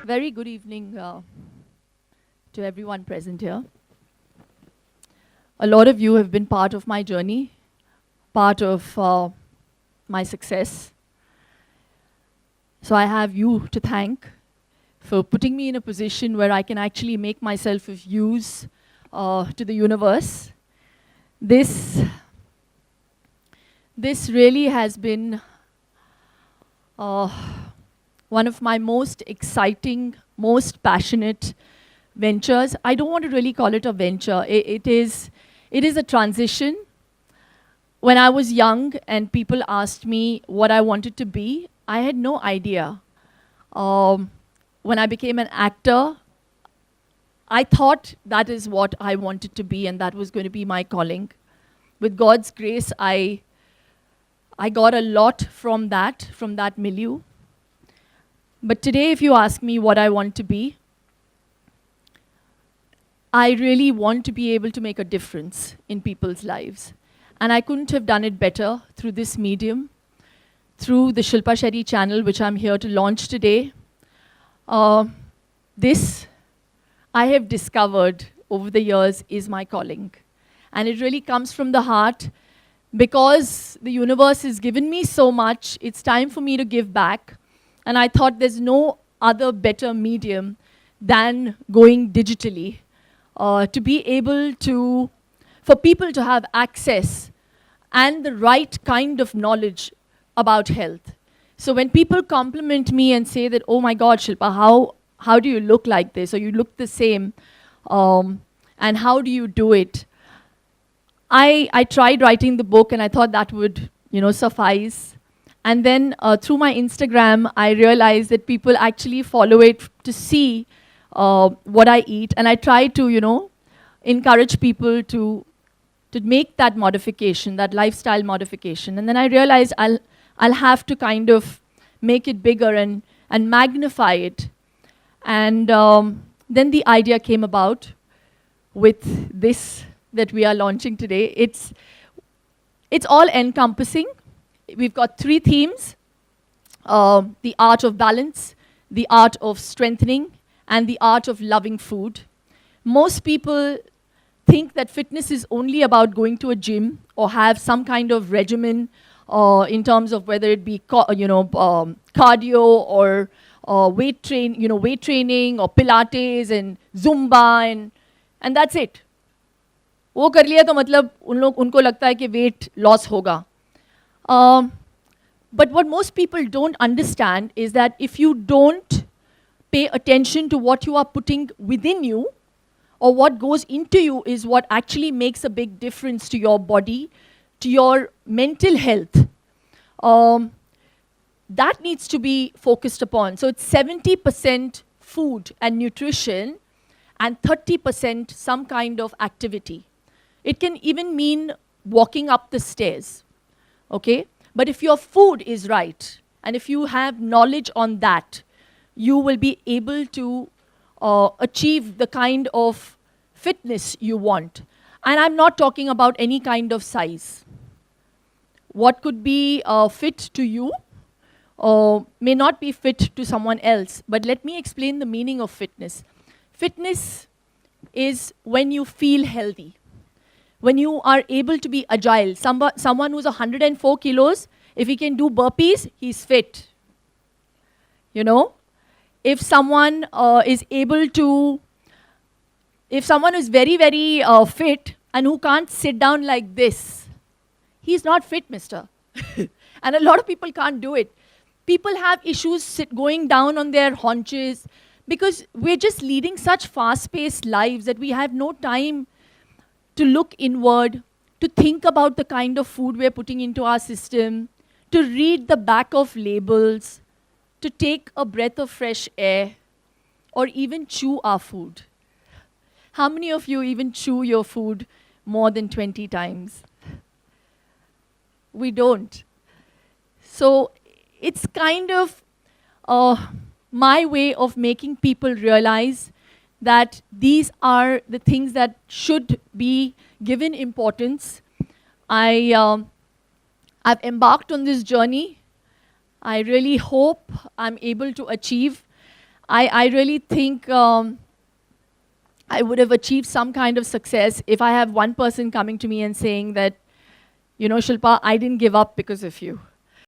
Very good evening to everyone present here. A lot of you have been part of my journey, part of my success. So I have you to thank for putting me in a position where I can actually make myself of use to the universe. This really has been uh, one of my most exciting, most passionate ventures. I don't want to really call it a venture. It is a transition. When I was young and people asked me what I wanted to be, I had no idea. Um, when I became an actor, I thought that is what I wanted to be and that was going to be my calling. With God's grace, I got a lot from that milieu. But today, if you ask me what I want to be, I really want to be able to make a difference in people's lives. And I couldn't have done it better through this medium, through the Shilpa Shetty channel, which I'm here to launch today. This, I have discovered over the years, is my calling. And it really comes from the heart. Because the universe has given me so much, it's time for me to give back. And I thought there's no other better medium than going digitally to be able to, for people to have access and the right kind of knowledge about health. So when people compliment me and say that, oh my God, Shilpa, how do you look like this? Or you look the same, and how do you do it? I tried writing the book and I thought that would, suffice. And then through my Instagram, I realized that people actually follow it to see what I eat. And I try to, encourage people to make that modification, that lifestyle modification. And then I realized I'll have to kind of make it bigger and magnify it. And then the idea came about with this that we are launching today. It's all encompassing. We've got 3 themes: the art of balance, the art of strengthening, and the art of loving food. Most people think that fitness is only about going to a gym or have some kind of regimen in terms of whether it be cardio or weight training or Pilates and Zumba and that's it. वो कर लिया तो मतलब उनको लगता है कि weight loss होगा. But what most people don't understand is that if you don't pay attention to what you are putting within you, or what goes into you, is what actually makes a big difference to your body, to your mental health. That needs to be focused upon. So it's 70% food and nutrition and 30% some kind of activity. It can even mean walking up the stairs, okay? But if your food is right, and if you have knowledge on that, you will be able to achieve the kind of fitness you want. And I'm not talking about any kind of size. What could be fit to you may not be fit to someone else. But let me explain the meaning of fitness. Fitness is when you feel healthy. When you are able to be agile. Someone who's 104 kilos, if he can do burpees, he's fit. If someone is able to, if someone is very, very fit and who can't sit down like this, he's not fit, mister. And a lot of people can't do it. People have issues going down on their haunches because we're just leading such fast-paced lives that we have no time to look inward, to think about the kind of food we're putting into our system, to read the back of labels, to take a breath of fresh air, or even chew our food. How many of you even chew your food more than 20 times? We don't. So it's kind of my way of making people realize that these are the things that should be given importance. I've embarked on this journey. I really hope I'm able to achieve I really think I would have achieved some kind of success if I have one person coming to me and saying that, you know, Shilpa, I didn't give up because of you.